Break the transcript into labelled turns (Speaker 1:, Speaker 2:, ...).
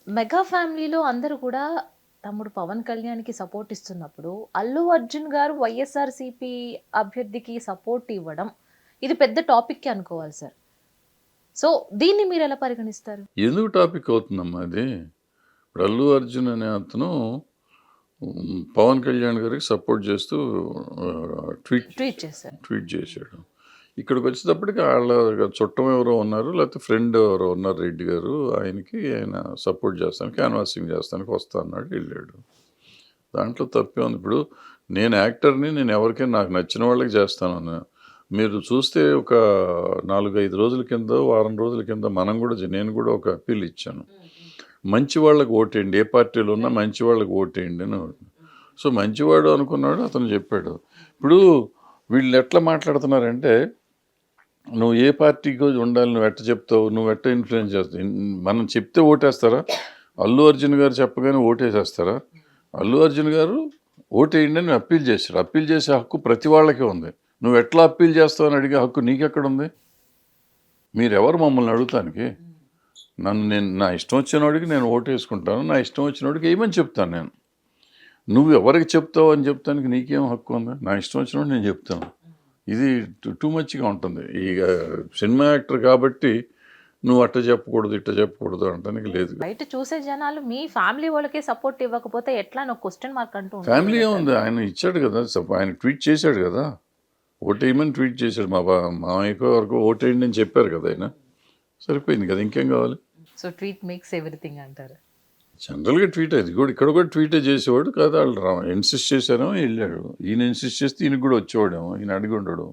Speaker 1: Mega ఫ్యామిలీలో అందరూ కూడా తమ్ముడు పవన్ కళ్యాణ్‌కి సపోర్ట్ ఇస్తున్నప్పుడు, అల్లు అర్జున్ గారు వైఎస్ఆర్‌సీపీ అభ్యర్థికి సపోర్ట్ ఇవ్వడం, ఇది పెద్ద టాపిక్కే అనుకోవాలి సార్. సో, దీన్ని మీరెలా పరిగణిస్తారు?
Speaker 2: ఎందుకు టాపిక్ అవుతుందమ్మా అది? ఇప్పుడు అల్లు అర్జున్ అనే అతను పవన్ కళ్యాణ్ గారికి సపోర్ట్ చేస్తూ ట్వీట్
Speaker 1: ట్వీట్ చేశారు.
Speaker 2: ట్వీట్ చేశాడు. ఇక్కడికొచ్చేటప్పటికి ఆళ్ళ చుట్టం ఎవరో ఉన్నారు, లేకపోతే ఫ్రెండ్ ఎవరో ఉన్నారు రెడ్డి గారు. ఆయన సపోర్ట్ చేస్తానికి, క్యాన్వాసింగ్ చేస్తానికి వస్తా అన్నాడు, ఎళ్ళాడు. దాంట్లో తప్పే ఉంది. ఇప్పుడు నేను యాక్టర్‌ని, నేను ఎవరికైనా నాకు నచ్చిన వాళ్ళకి చేస్తాను. మీరు చూస్తే ఒక 4, 5 రోజుల కిందో, వారం రోజుల కింద నేను కూడా ఒక అప్పీల్ ఇచ్చాను. మంచి వాళ్ళకి ఓటేయండి. ఏ పార్టీలో ఉన్నా మంచి వాళ్ళకి ఓటేయండి అని. సో, మంచివాడు అనుకున్నాడు, అతను చెప్పాడు. ఇప్పుడు వీళ్ళు ఎట్లా మాట్లాడుతున్నారంటే, నువ్వు ఏ పార్టీకి ఉండాలి, నువ్వు ఎట్ట చెప్తావు, నువ్వు ఎట్ట ఇన్ఫ్లుయెన్స్ చేస్తావు, మనం చెప్తే ఓటేస్తారా? అల్లు అర్జున్ గారు చెప్పగానే ఓటేసేస్తారా? అల్లు అర్జున్ గారు ఓటేయండి అని అప్పీల్ చేశాడు. అప్పీల్ చేసే హక్కు ప్రతి వాళ్ళకే ఉంది. నువ్వు ఎట్లా అప్పీల్ చేస్తావు అని అడిగే హక్కు నీకెక్కడుంది? మీరెవరు మమ్మల్ని అడుగుతానికి? నేను నా ఇష్టం వచ్చినోడికి నేను ఓటేసుకుంటాను, నా ఇష్టం వచ్చినోడికి ఏమని చెప్తాను నేను. నువ్వు ఎవరికి చెప్తావు అని చెప్తానికి నీకేం హక్కు ఉంది? నా ఇష్టం వచ్చినోడు నేను చెప్తాను. ఇది టూ మచ్గా ఉంటుంది. ఇక సినిమా యాక్టర్ కాబట్టి నువ్వు అట్ట చెప్పకూడదు, ఇట్ట చెప్పకూడదు అంటానికి లేదు.
Speaker 1: బయట చూసే జనాలు మీ ఫ్యామిలీ వాళ్ళకే సపోర్ట్ ఇవ్వకపోతే ఎట్లా అని ఒక క్వెషన్ మార్క్ అంటూ ఉంటుంది
Speaker 2: ఫ్యామిలీ
Speaker 1: కదా సార్.
Speaker 2: ఏముంది, ఆయన ఇచ్చాడు కదా, ఆయన ట్వీట్ చేశాడు కదా, ఓటేయమని ట్వీట్ చేశాడు. మామయ్యకో వరకు ఓటేయండి అని చెప్పారు కదా ఆయన. సరిపోయింది కదా, ఇంకేం కావాలి?
Speaker 1: సో ట్వీట్ మేక్స్ ఎవ్రీథింగ్ అంటారు.
Speaker 2: జనరల్గా ట్వీట్ అది కూడా ఇక్కడ కూడా ట్వీటే చేసేవాడు కదా. వాళ్ళు ఇన్సిస్ట్ చేశారేమో వెళ్ళాడు. ఈయన ఇన్సిస్ట్ చేస్తే ఈయనకి కూడా వచ్చేవాడేమో, ఈయన అడిగి ఉండడు.